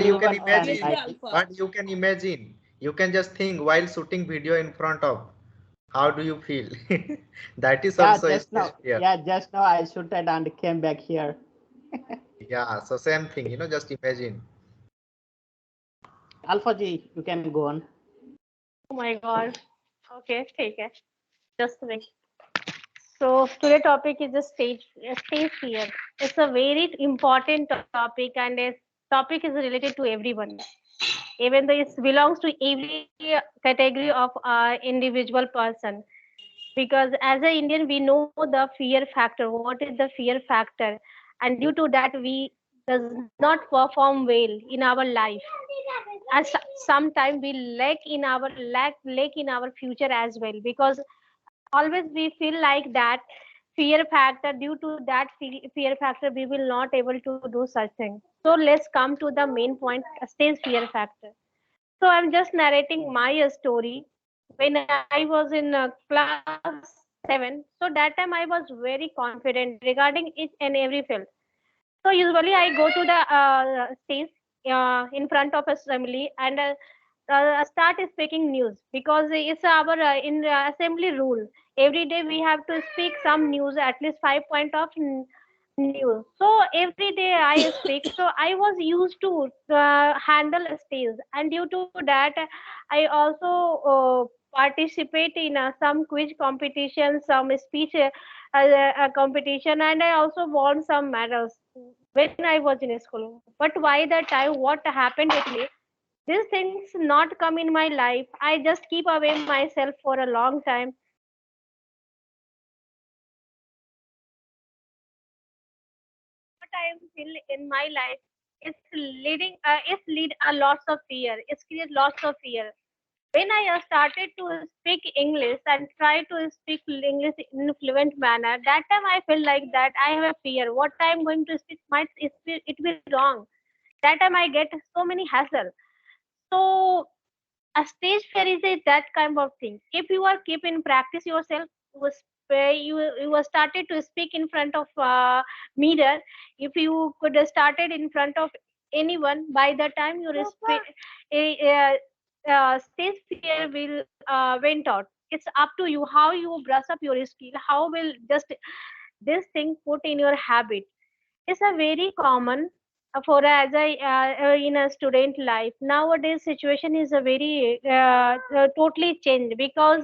you you can can imagine, alpha. but you can imagine, you can just think while shooting video in front of, how do you feel? That is Yeah, also a just stage now. fear. Yeah, just now I shooted and came back here. Yeah, so same thing, just imagine. Alpha G, you can go on. Oh my God. Okay, take it. Just a minute. So today topic is stage fear. It's a very important topic, and this topic is related to everyone, even though it belongs to every category of individual person. Because as an Indian, we know the fear factor. What is the fear factor? And due to that, we does not perform well in our life. And sometimes we lack in our future as well, because always we feel like that fear factor, due to that fear factor we will not able to do such thing. So let's come to the main point, stage fear factor. So I'm just narrating my story. When I was in class 7, so that time I was very confident regarding each and every field. So usually I go to the stage in front of assembly, and start speaking news, because it's our in assembly rule. Every day we have to speak some news, at least 5 point of news. So every day I speak. So I was used to handle a stage, and due to that I also participate in some quiz competition, some speech competition, and I also won some medals when I was in school. But why that time, what happened with me, these things not come in my life. I just keep away myself for a long time. What I am feel in my life is lead a lots of fear. It's create lots of fear. When I started to speak English and try to speak English in a fluent manner, that time I feel like that I have a fear. What I am going to speak might it be wrong. That time I get so many hassle. So a stage fear is that kind of thing. If you are keep in practice yourself, you were started to speak in front of mirror. If you could have started in front of anyone, by the time you stage fear will went out. It's up to you how you brush up your skill, how will just this thing put in your habit. It's a very common for as a in a student life. Nowadays situation is a very totally changed, because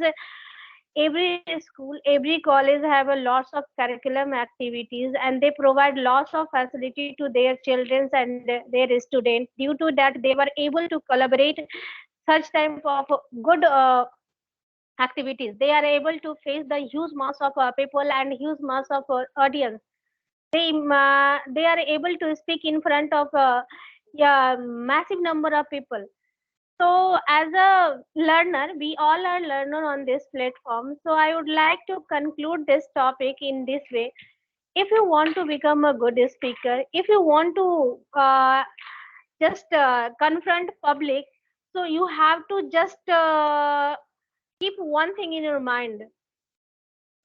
every school, every college have a lots of curriculum activities, and they provide lots of facility to their children and their students. Due to that, they were able to collaborate such type of good activities. They are able to face the huge mass of people and huge mass of audience. They are able to speak in front of yeah, massive number of people. So as a learner, we all are learner on this platform. So I would like to conclude this topic in this way. If you want to become a good speaker, if you want to just confront public, so you have to just keep one thing in your mind.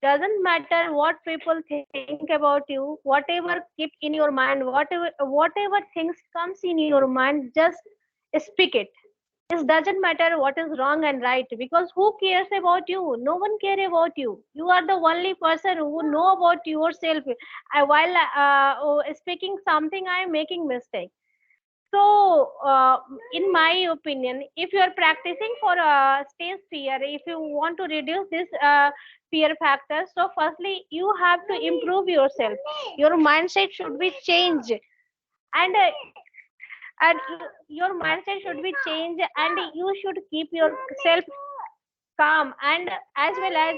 Doesn't matter what people think about you, whatever keep in your mind, whatever things comes in your mind, just speak it. It doesn't matter what is wrong and right, because who cares about you? No one care about you. You are the only person who know about yourself. While speaking something, I am making mistake. So, in my opinion, if you are practicing for stage fear, if you want to reduce this fear factor, so firstly, you have to improve yourself. Your mindset should be changed, and your mindset should be changed, and you should keep yourself calm, and as well as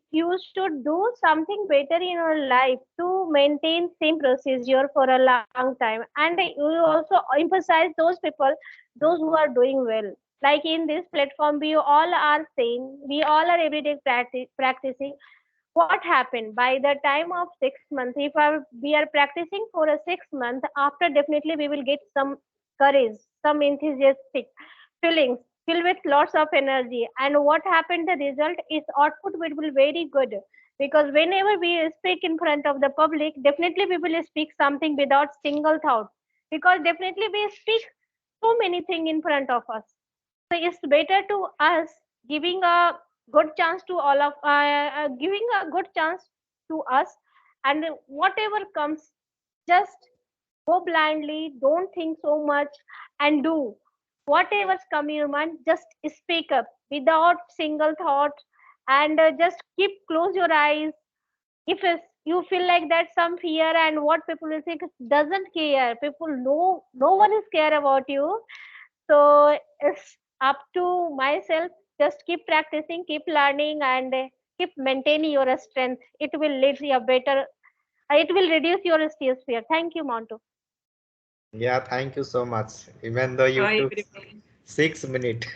you should do something better in your life to maintain same procedure for a long time. And you also emphasize those people, those who are doing well. Like in this platform, we all are saying, we all are everyday practicing. What happened by the time of 6 months, if we are practicing for a 6 month, after definitely we will get some courage, some enthusiastic feelings, filled with lots of energy. And what happened, the result is output will be very good, because whenever we speak in front of the public, definitely we will speak something without single thought. because definitely we speak so many things in front of us. So it's better to us giving a good chance to all of giving a good chance to us, and whatever comes, just go blindly, don't think so much, and do whatever's come in your mind. Just speak up without single thought, and just keep close your eyes. If you feel like that some fear and what people will think, doesn't care. People know no one is care about you. So it's up to myself. Just keep practicing, keep learning, and keep maintaining your strength. It will lead you a better, it will reduce your stage fear. Thank you, Montu. Yeah, thank you so much. Even though you Hi took everyone. 6 minutes.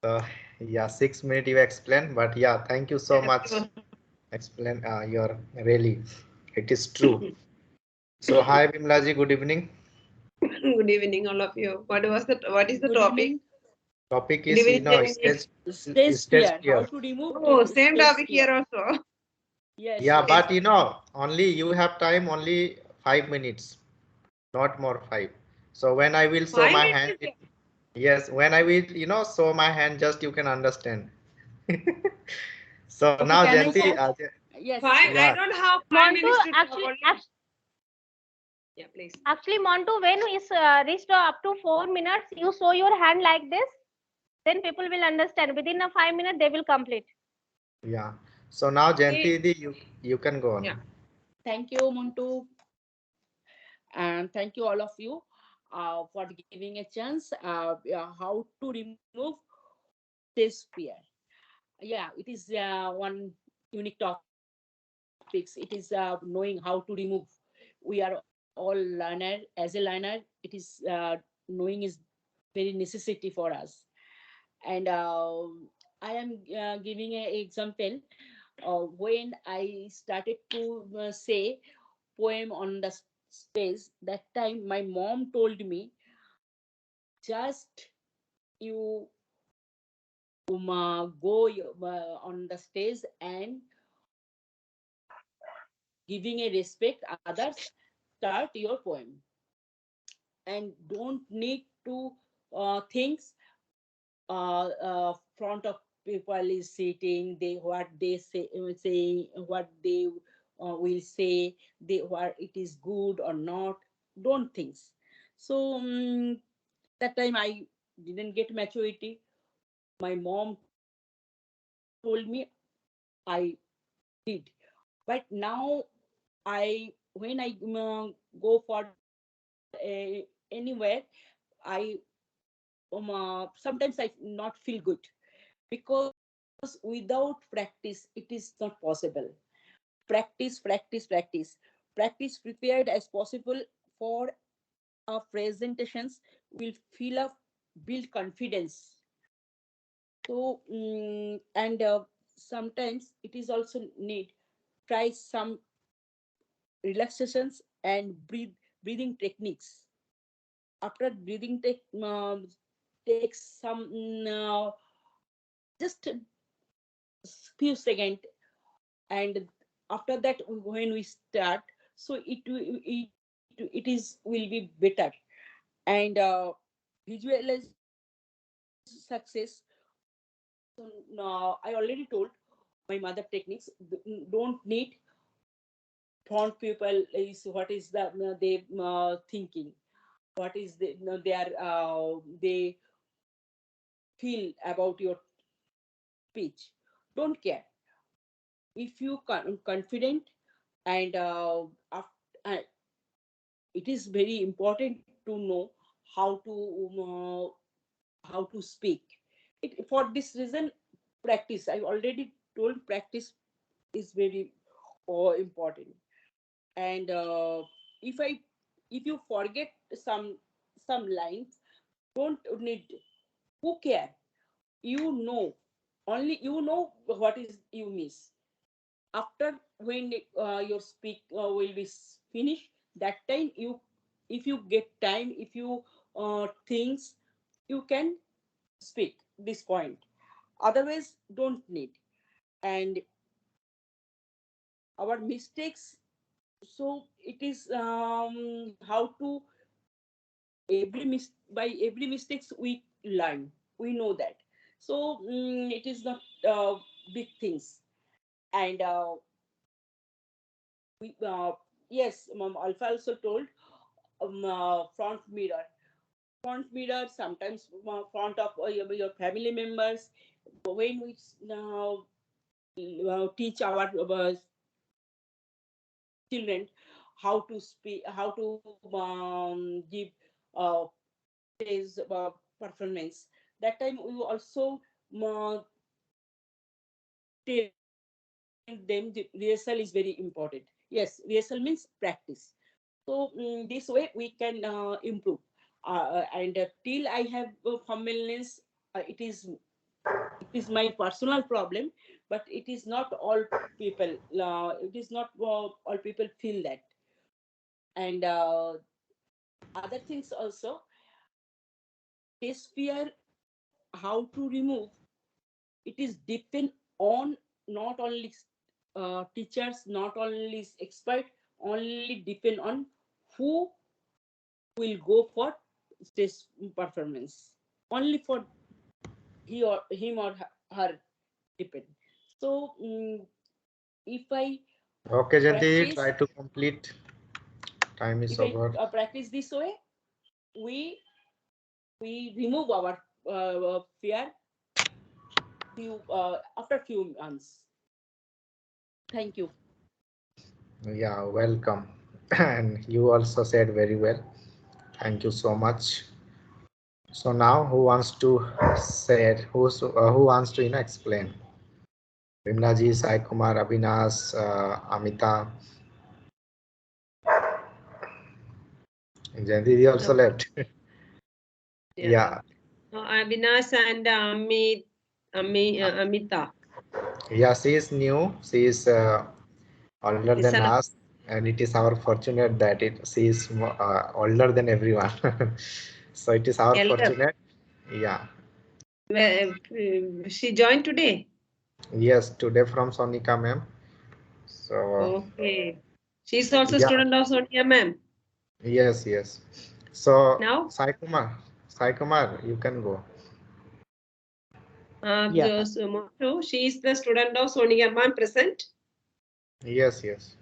So yeah, 6 minutes you explain, but yeah, thank you so Yes, much. Explain your really, it is true. So hi Bimlaji, good evening. good evening, all of you. What is the Good topic? evening. Topic Good is, evening, Jenny. Stage stage fear. How fear. to remove Oh, same stage topic fear. here also. Yes, Yeah, yes. but only you have time only 5 minutes, not more five. So when I will show Five my minutes hand, is there. yes, when I will, show my hand, just you can understand. So Okay, now, can I Janti, start? Yes, Five. yes. I yeah, don't have five Montu, minutes to talk actually, only. Yeah, please. actually, Montu, when is reached up to 4 minutes, you show your hand like this, then people will understand. Within a 5 minutes, they will complete. yeah. So now, See, Janti, you can go on. yeah. Thank you, Montu, and thank you all of you for giving a chance. Yeah, how to remove stage fear. Yeah, it is one unique topics. It is knowing how to remove. We are all learner. As a learner, it is knowing is very necessity for us. And I am giving an example. When I started to say poem on the stage, that time my mom told me, just you go on the stage and giving a respect others, start your poem, and don't need to things front of people is sitting, they what they say what they will say, they what it is good or not, don't think. So that time I didn't get maturity. My mom told me, I did. But now I when I go for anywhere, I sometimes I not feel good, because without practice it is not possible. Practice prepared as possible for our presentations will fill up, build confidence. So and sometimes it is also need try some relaxations and breathing techniques. After breathing takes some just a few seconds, and after that when we start, so it is will be better. And visualize success. So I already told my mother techniques. Don't need front people is what is the they thinking, what is they are they feel about your speech. Don't care. If you confident, and it is very important to know how to how to speak for this reason. Practice, I already told, practice is very important. And if I if you forget some lines, don't need, who care, you know, only you know what is you miss. After when your speak will be finished, that time you, if you get time, if you things, you can speak this point. Otherwise don't need. And our mistakes So it is how to by every mistakes we learn. We know that. So it is not big things. And we yes, Alpha also told front mirror sometimes front of your family members when we teach our children how to speak, how to give uh, stage performance. That time we also tell them the rehearsal is very important. Yes, rehearsal means practice. So this way we can improve. And till I have familiarness, it is my personal problem, but it is not all people. It is not all people feel that. And other things also, test fear, how to remove. It is depend on not only teachers, not only expert, only depend on who will go for stage performance. Only for he or him or her depend. So if I Okay, Janti, try practice, to complete. Time is if I over. practice this way, we remove our fear few after few months. Thank you. Yeah, welcome. And you also said very well. Thank you so much. So now, who wants to say? Who wants to explain? Vimlaji, Sai Kumar, Abhinas, Amita, Janti also Okay. left. Yeah. Yeah, Avinash and Amita. yeah, she is new. She is older than Listen, us, and it is our fortunate that she is older than everyone. So it is our elder. fortunate. Yeah. She joined today. Yes, today from Sonika ma'am. So Okay. She's also yeah, student of Sonia ma'am. yes, yes. So Now, Sai Kumar, you can go. Yeah. Montu, she is the student of Sonia ma'am present. Yes, yes.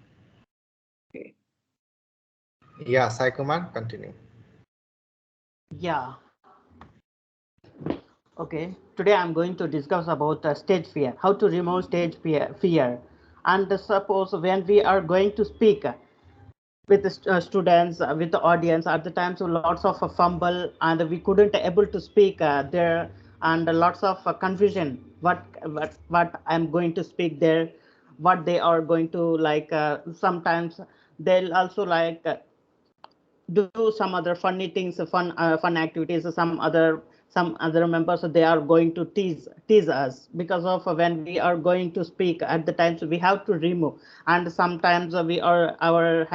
Okay. Yeah, Sai Kumar, continue. Yeah. Okay. Today I'm going to discuss about stage fear, how to remove stage fear. And suppose when we are going to speak with the students, with the audience, at the times lots of fumble, and we couldn't able to speak there, and lots of confusion. What I'm going to speak there, what they are going to like. Sometimes they'll also like. Do some other funny things, fun activities, some other members they are going to tease us because of when we are going to speak at the times we have to remove. And sometimes we are our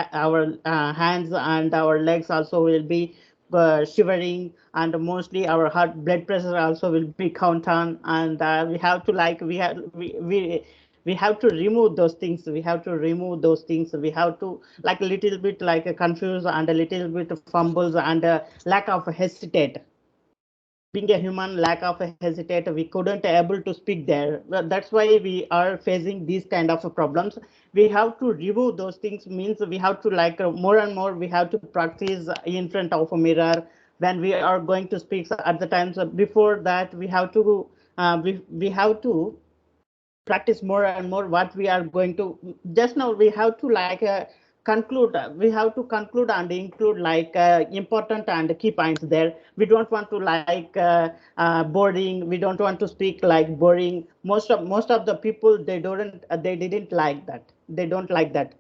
hands and our legs also will be shivering, and mostly our heart blood pressure also will be count on, and we have to like we have to remove those things, we have to remove those things, we have to like a little bit like a confused and a little bit fumbles and a lack of hesitate. Being a human, lack of hesitate, we couldn't able to speak there. Well, that's why we are facing these kind of problems. We have to remove those things, means we have to like more and more we have to practice in front of a mirror when we are going to speak. So at the times before that we have to we have to practice more and more what we are going to. Just now we have to like conclude, we have to conclude and include like important and key points there. We don't want to like boring, we don't want to speak like boring. Most of the people they didn't like that, they don't like that.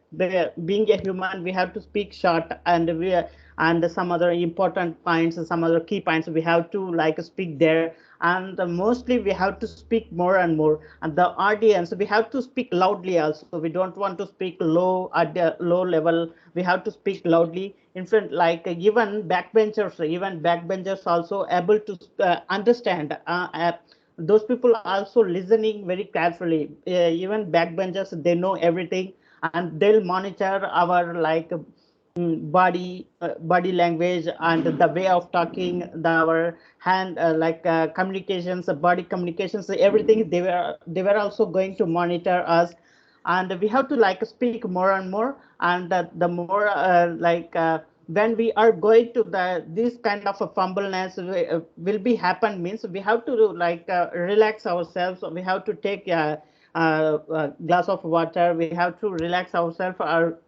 Being a human, we have to speak short, and some other important points, some other key points we have to like speak there. And mostly we have to speak more and more, and the audience we have to speak loudly also. We don't want to speak low at the low level, we have to speak loudly in front, like even backbenchers also able to understand, those people also listening very carefully. Even backbenchers they know everything, and they'll monitor our like body language and the way of talking, our hand communications, body communications, everything. They were also going to monitor us, and we have to like speak more and more. And the more when we are going to the this kind of a fumbleness will be happen, means we have to relax ourselves. We have to take a glass of water. We have to relax ourselves, or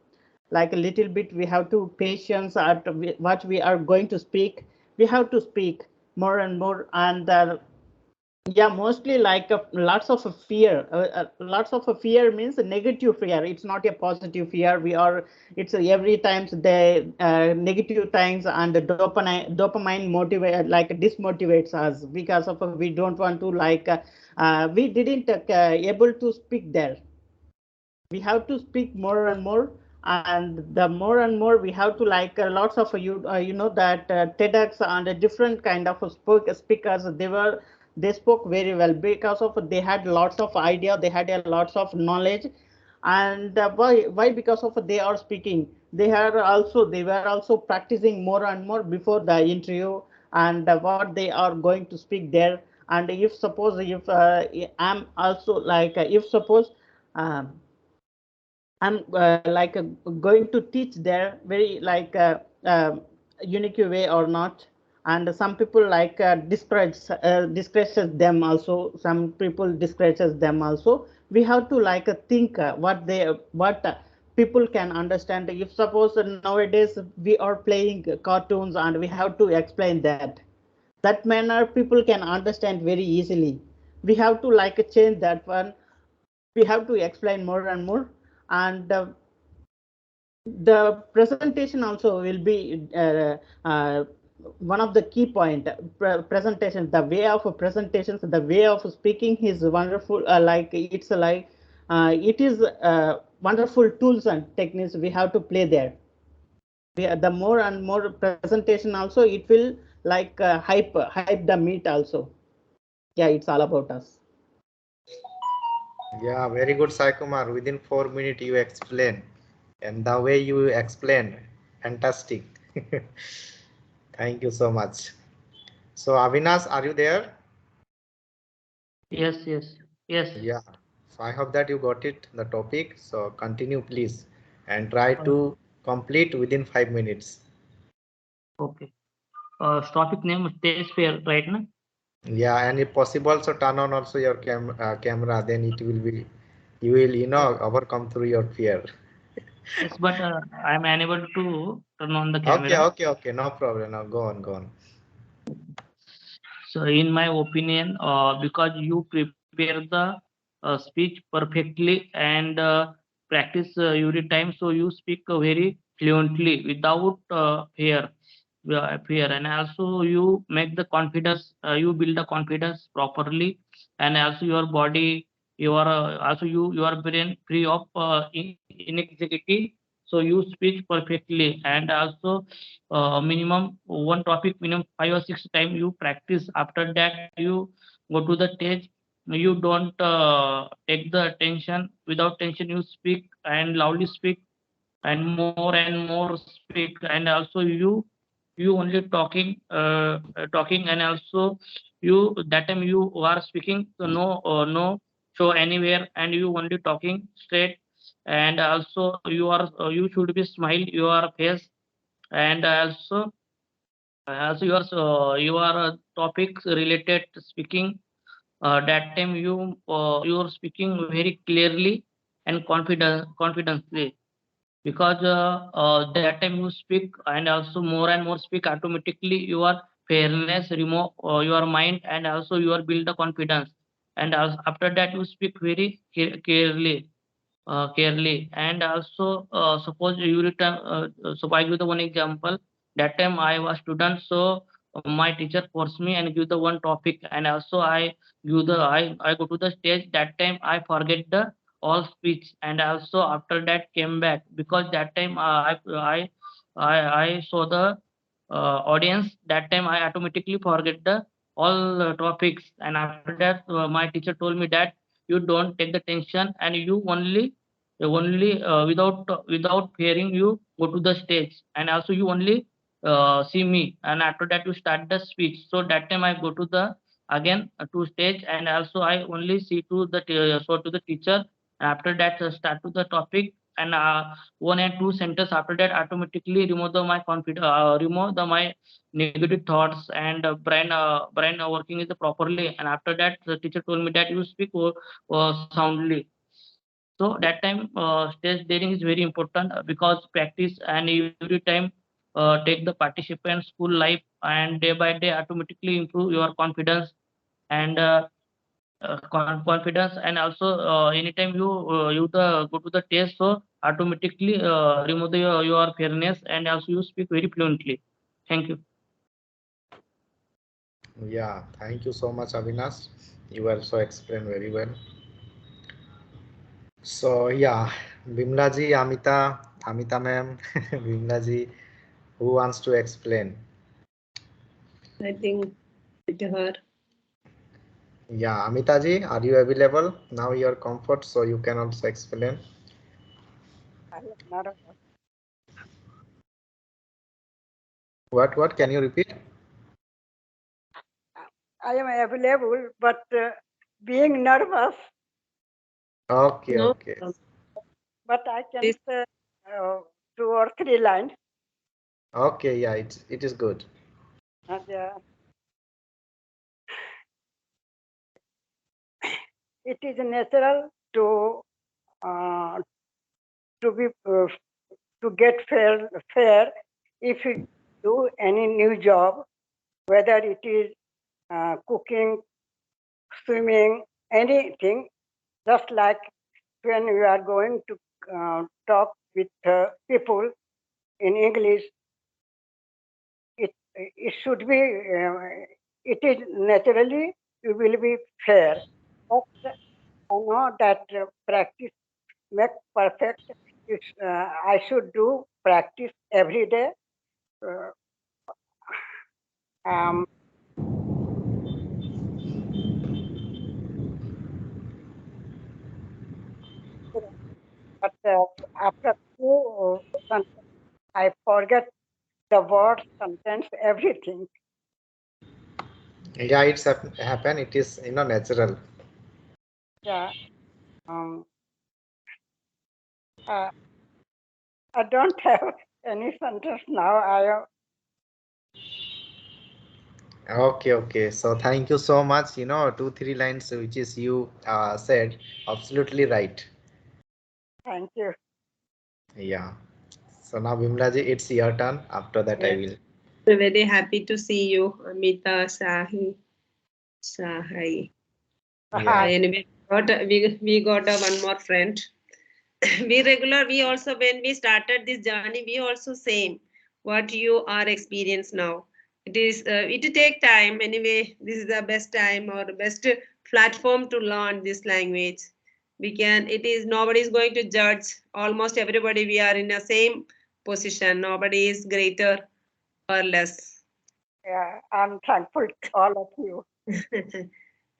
like a little bit we have to patience at what we are going to speak. We have to speak more and more. And yeah, mostly like lots of fear. Lots of fear means a negative fear. It's not a positive fear. We are, it's every times the negative times, and the dopamine motivate like dismotivates us, because of we don't want to we didn't able to speak there. We have to speak more and more. And the more and more we have to lots of you know that TEDx and a different kind of speakers, they spoke very well, because of they had lots of idea, they had a lots of knowledge. And why? Because of they are speaking, they were also practicing more and more before the interview, and what they are going to speak there. And if suppose, if I'm also if suppose um, I'm going to teach there very unique way or not. And some people discourages them also. Some people discourages them also. We have to think what people can understand. If suppose nowadays we are playing cartoons and we have to explain that manner, people can understand very easily. We have to change that one. We have to explain more and more. And the presentation also will be one of the key point. Presentation, the way of presentations, the way of speaking is wonderful. It is wonderful tools and techniques we have to play there. The more and more presentation also, it will hype the meet also. Yeah, it's all about us. Yeah, very good, Sai Kumar. Within 4 minutes, you explain, and the way you explain, fantastic. Thank you so much. So, Avinash, are you there? Yes, yes, yes. Yeah. So, I hope that you got it, the topic. So, continue, please, and try Uh, to complete within 5 minutes. okay. Topic name stage fair, right now? Yeah, and if possible, so turn on also your camera. Then it will be, you will, overcome through your fear. Yes, but I'm unable to turn on the Okay, camera. okay, okay. No problem. Now go on, go on. So, in my opinion, because you prepare the speech perfectly and practice every time, so you speak very fluently without fear, and also you make the confidence, you build the confidence properly, and also your body, your also your brain free of inexecutive. So you speak perfectly, and also minimum one topic minimum 5 or 6 times you practice. After that you go to the stage. You don't take the tension. Without tension you speak and loudly speak and more speak. And also you only talking, and also you that time you are speaking, so no show anywhere, and you only talking straight. And also you should be smile your face. And also your topics related speaking. That time you are speaking very clearly and confidently, because that time you speak and also more and more speak, automatically your fairness remove your mind, and also you are build the confidence. And also after that you speak very carefully. And also suppose you return, so I give the one example. That time I was student, so my teacher forced me and give the one topic, and also I go to the stage. That time I forget the all speech, and also after that came back, because that time I saw the audience. That time I automatically forget the all topics. And after that my teacher told me that you don't take the tension, and you only only without fearing, you go to the stage, and also you only see me, and after that you start the speech. So that time I go to the again to stage, and also I only see to the show to the teacher. After that start to the topic, and one and two sentence after that automatically remove the my confidence, remove the my negative thoughts, and brain working is properly. And after that the teacher told me that you speak soundly. So that time stage daring is very important, because practice and every time take the participant school life, and day by day automatically improve your confidence, and confidence. And also anytime you go to the test, so automatically remove your fairness, and also you speak very fluently. Thank you. Yeah, thank you so much, Avinash. You also explained very well. So yeah, Bimlaji, Amita ma'am, Bimlaji, who wants to explain? I think to her. Yeah, Amitaji, are you available? Now you're comfort, so you can also explain. I am nervous. What can you repeat? I am available, but being nervous, Okay, No okay. problem. but I can Please. say 2 or 3 lines. Okay, yeah, it is good. And, it is natural uh, to be to get fair if you do any new job, whether it is cooking, swimming, anything. Just like when we are going to talk with people in English, it should be it is naturally you will be fair. But I know that practice make perfect. I should do practice every day. Uh, um, but after two I forget the words, sentence, everything. Yeah, it's happen. It is natural. Yeah. Um, uh, I don't have any sentence now. Okay, okay. So thank you so much. 2 3 lines which is you said absolutely right. Thank you. Yeah. So now Bimlaji, it's your turn. After that, I Yeah. will. I'm very happy to see you, Amita, Sahai. Yeah. Hi. Anyway, we got a one more friend. We also, when we started this journey, we also same what you are experience now. It take time. Anyway, this is the best time or the best platform to learn this language. It is nobody is going to judge. Almost everybody, we are in the same position. Nobody is greater or less. Yeah, I'm thankful to all of you.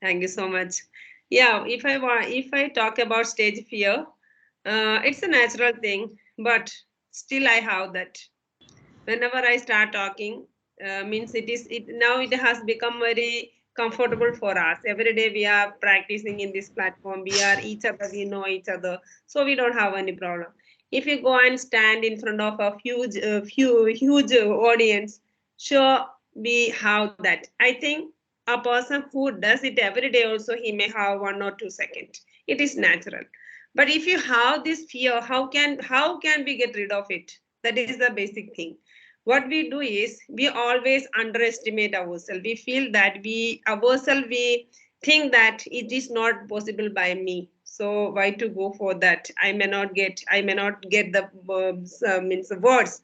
Thank you so much. Yeah, if I talk about stage fear, it's a natural thing, but still I have that. Whenever I start talking, means it now it has become very comfortable for us. Every day we are practicing in this platform. We are each other. We know each other, so we don't have any problem. If you go and stand in front of a huge audience, sure we have that. I think a person who does it every day also he may have 1 or 2 seconds. It is natural. But if you have this fear, how can we get rid of it? That is the basic thing. What we do is we always underestimate ourselves. We feel that we think that it is not possible by me, so why to go for that? I may not get the means the words.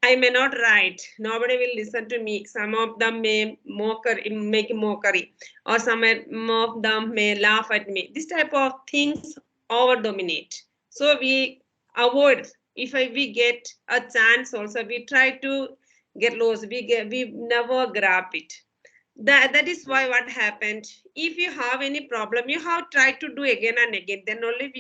I may not write. Nobody will listen to me. Some of them may make mockery, or some of them may laugh at me. This type of things over dominate. So we avoid. We get a chance, also we try to get lost. We never grab it. That is why what happened, if you have any problem, you have tried to do again and again, then only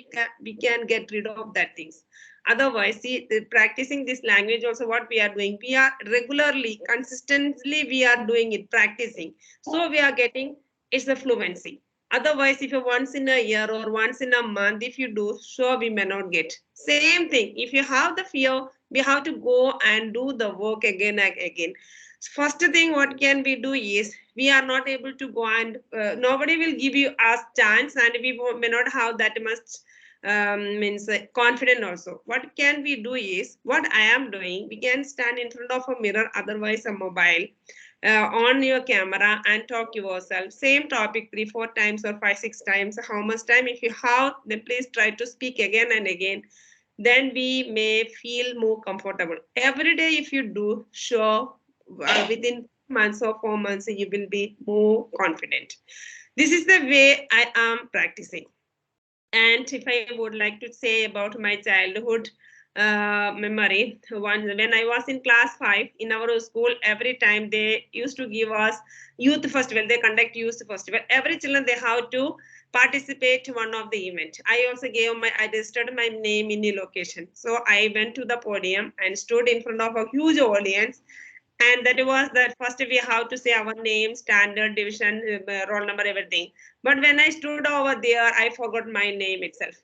we can get rid of that things. Otherwise, see, practicing this language also, what we are doing, we are regularly, consistently we are doing it, practicing, so we are getting, it's the fluency. Otherwise, if you once in a year or once in a month, if you do, sure we may not get. Same thing, if you have the fear, we have to go and do the work again and again. First thing what can we do is, we are not able to go and nobody will give you us chance, and we may not have that much means confident also. What can we do is, what I am doing, we can stand in front of a mirror, otherwise a mobile, on your camera and talk yourself same topic 3 4 times or 5 6 times, how much time if you have, then please try to speak again and again, then we may feel more comfortable. Every day if you do, sure, within months or 4 months you will be more confident. This is the way I am practicing. And if I would like to say about my childhood memory, when I was in class 5 in our school, every time they used to give us youth festival, they conduct youth festival, every children they have to participate one of the event. I also gave I registered my name in the location, so I went to the podium and stood in front of a huge audience, and that was that first we have to say our name, standard, division, roll number, everything. But when I stood over there, I forgot my name itself.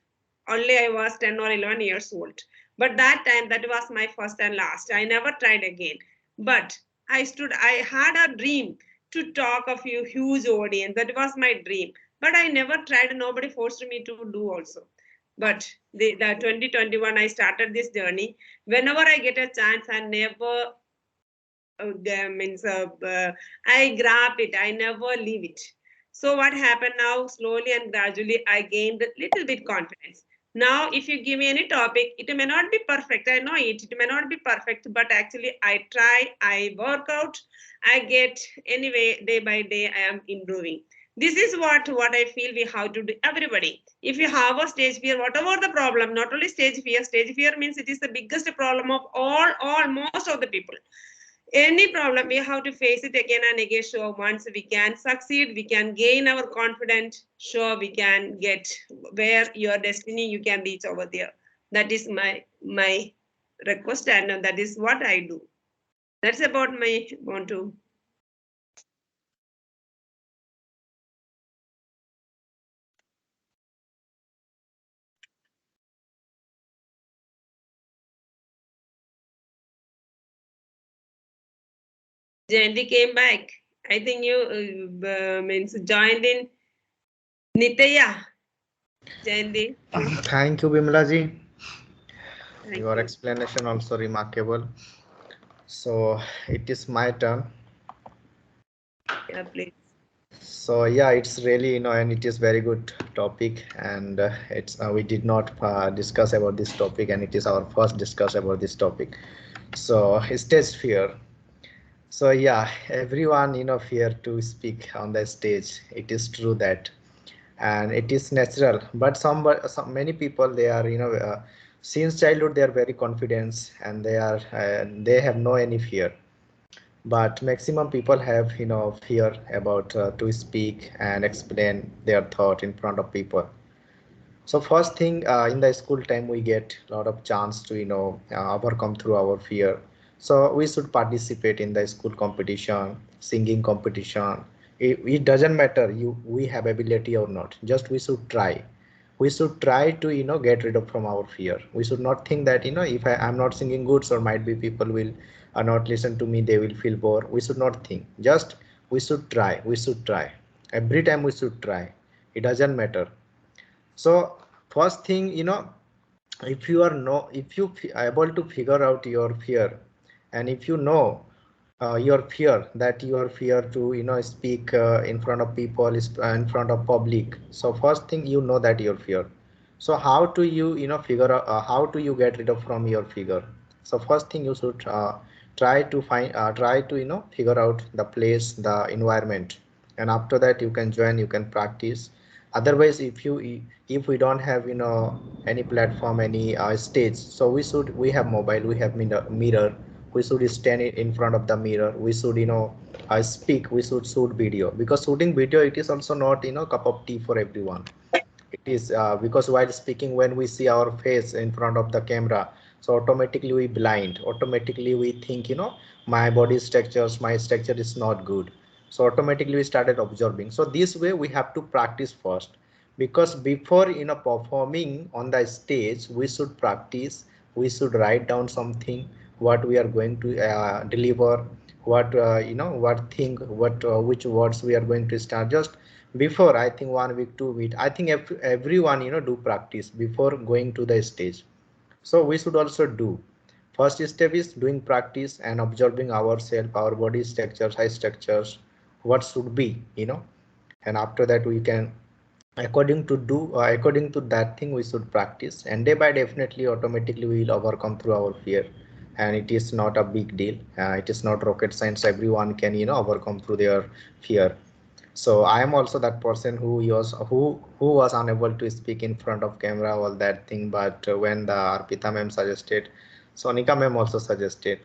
Only I was 10 or 11 years old. But that time, that was my first and last. I never tried again. But I had a dream to talk of a huge audience. That was my dream. But I never tried. Nobody forced me to do also. But the 2021, I started this journey. Whenever I get a chance, I never means I grab it, I never leave it. So what happened now, slowly and gradually I gained a little bit confidence. Now if you give me any topic, it may not be perfect, I know it may not be perfect, but actually I try, I work out, I get, anyway, day by day I am improving. This is what I feel we have to do, everybody. If you have a stage fear, whatever the problem, not only stage fear means it is the biggest problem of all most of the people. Any problem, we have to face it again and again. Sure, once we can succeed, we can gain our confidence, sure we can get where your destiny, you can reach over there. That is my request, and that is what I do. That's about my want to. Jayanti came back. I think you means joined in. Nitya, Jayanti, Thank you, Bimla ji. thank Your you. explanation also remarkable. So it is my turn. Yeah, please. So yeah, it's really, and it is very good topic, and it's we did not discuss about this topic, and it is our first discuss about this topic. So stage fear. So yeah, everyone fear to speak on the stage. It is true that, and it is natural. But some many people, they are since childhood they are very confident, and they have no any fear. But maximum people have fear about to speak and explain their thought in front of people. So first thing, in the school time we get a lot of chance to overcome through our fear. So we should participate in the school competition, singing competition. It doesn't matter you we have ability or not, just we should try. We should try to get rid of from our fear. We should not think that if I'm not singing good, so might be people will not listen to me, they will feel bored. We should not think, just we should try. We should try every time. We should try. It doesn't matter. So first thing, if you are no if you able to figure out your fear, and if you know your fear, that your fear to speak in front of people, is in front of public. So first thing, you know that your fear. So how do you figure out, how do you get rid of from your fear? So first thing, you should try to figure out the place, the environment, and after that you can join, you can practice. Otherwise, if we don't have any platform, any stage, so we have mobile, we have mirror. we should stand in front of the mirror, we should speak, we should shoot video, because shooting video, it is also not cup of tea for everyone. It is because while speaking, when we see our face in front of the camera, so automatically we blind, automatically we think my body structures, my structure is not good, so automatically we started observing. So this way we have to practice first, because before performing on the stage, we should practice, we should write down something, what we are going to deliver, what what thing, what which words we are going to start. Just before, I think 1 week, 2 week, I think everyone do practice before going to the stage. So we should also do. First step is doing practice and observing ourselves, our body structures, eye structures, what should be, and after that we can, according to that thing, we should practice, and day by definitely automatically we will overcome through our fear. And it is not a big deal, it is not rocket science, everyone can overcome through their fear. So I am also that person who was unable to speak in front of camera, all that thing. But when the Arpita ma'am suggested, Sonika ma'am also suggested.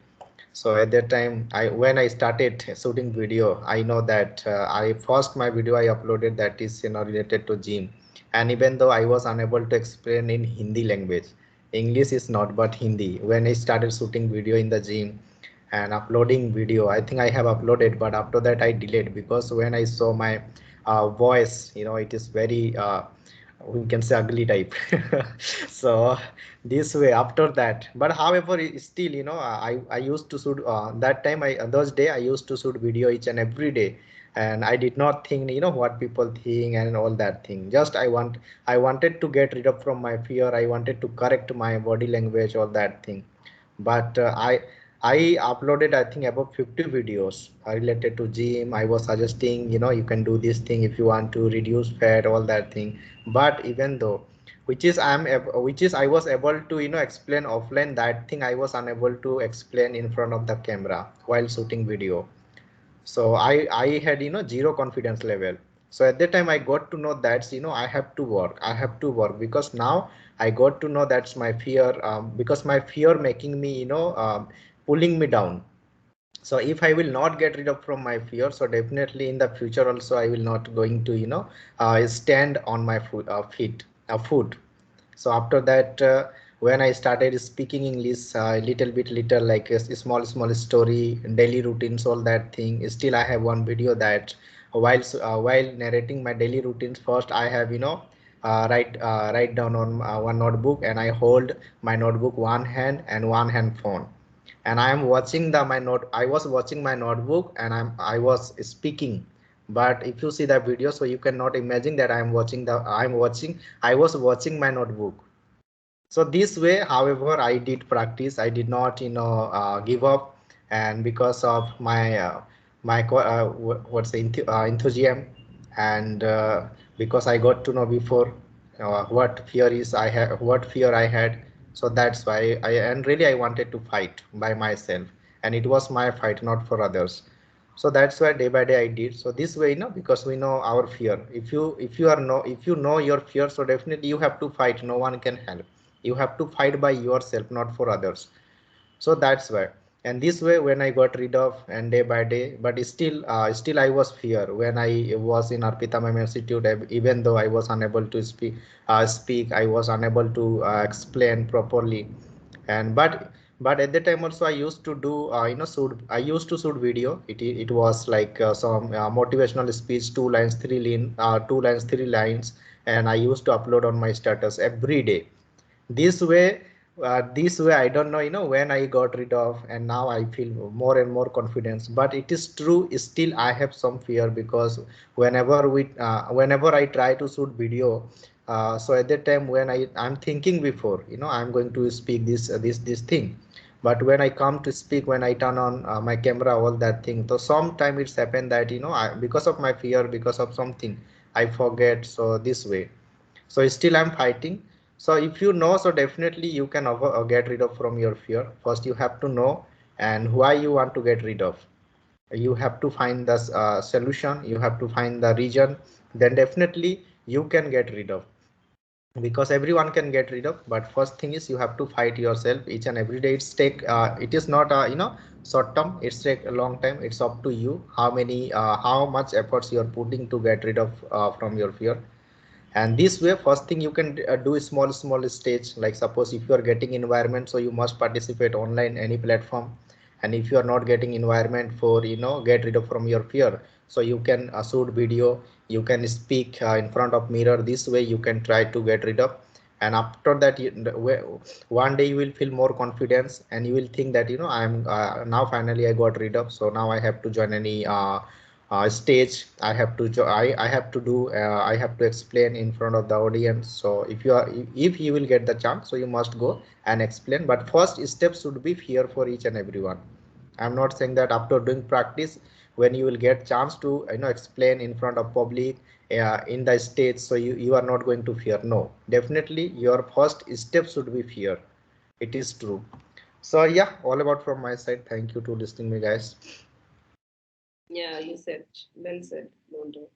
So at that time, when I started shooting video, I know that I first my video I uploaded, that is related to gym. And even though I was unable to explain in Hindi language, English is not, but Hindi. When I started shooting video in the gym and uploading video, I think I have uploaded, but after that I delayed, because when I saw my voice, it is very we can say ugly type. So this way after that, but however, still I used to shoot that time, I those day I used to shoot video each and every day, and I did not think what people think and all that thing. Just I wanted to get rid of from my fear, I wanted to correct my body language, all that thing. But I uploaded, I think, about 50 videos related to gym. I was suggesting, you can do this thing if you want to reduce fat, all that thing. But even though, which is I was able to explain offline, that thing I was unable to explain in front of the camera while shooting video. So I had zero confidence level. So at that time I got to know that I have to work, I have to work, because now I got to know that's my fear, because my fear making me pulling me down. So if I will not get rid of from my fear, so definitely in the future also I will not going to stand on my foot. So after that, when I started speaking English, little like a small story, daily routines, all that thing. Still I have one video that while narrating my daily routines, first I have write down on one notebook, and I hold my notebook one hand and one hand phone, and I am watching I was watching my notebook, and I was speaking. But if you see the video, so you cannot imagine that I was watching my notebook. So this way, however, I did practice, I did not give up. And because of what's the enthusiasm, and because I got to know before what fear is I had, what fear I had. So that's why and really I wanted to fight by myself, and it was my fight, not for others. So that's why day by day I did. So this way, because we know our fear, if you know your fear, so definitely you have to fight, no one can help. You have to fight by yourself, not for others. So that's why. And this way, when I got rid of, and day by day, but still I was fear when I was in Arpita Ma'am Institute. Even though I was unable to speak, I was unable to explain properly. And but at the time also I used to do shoot, I used to shoot video. It was like some motivational speech, 2 lines, 3 lines, and I used to upload on my status every day. This way I don't know when I got rid of, and now I feel more and more confidence. But it is true, still I have some fear, because whenever I try to shoot video, so at that time when I'm thinking before, I'm going to speak this thing. But when I come to speak, when I turn on my camera, all that thing, so sometime it's happened that because of my fear, because of something, I forget. So this way, so still I'm fighting. So if you know, so definitely you can get rid of from your fear. First you have to know, and why you want to get rid of. You have to find the solution, you have to find the reason, then definitely you can get rid of. because everyone can get rid of, but first thing is you have to fight yourself each and every day. It is not short term, it's take a long time. It's up to you how much efforts you are putting to get rid of from your fear. And this way, first thing you can do is small stage, like suppose if you are getting environment, so you must participate online any platform. And if you are not getting environment for get rid of from your fear, so you can shoot video, you can speak in front of mirror. This way you can try to get rid of. And after that one day you will feel more confidence, and you will think that I'm now finally I got rid of, so now I have to join any stage. I have to I have to do I have to explain in front of the audience. So if you will get the chance, so you must go and explain. But first step should be fear for each and everyone. I'm not saying that after doing practice, when you will get chance to explain in front of public in the stage, so you are not going to fear. No, definitely your first step should be fear. It is true. So yeah, all about from my side. Thank you to listening me, guys. Yeah, you said well said, Montu.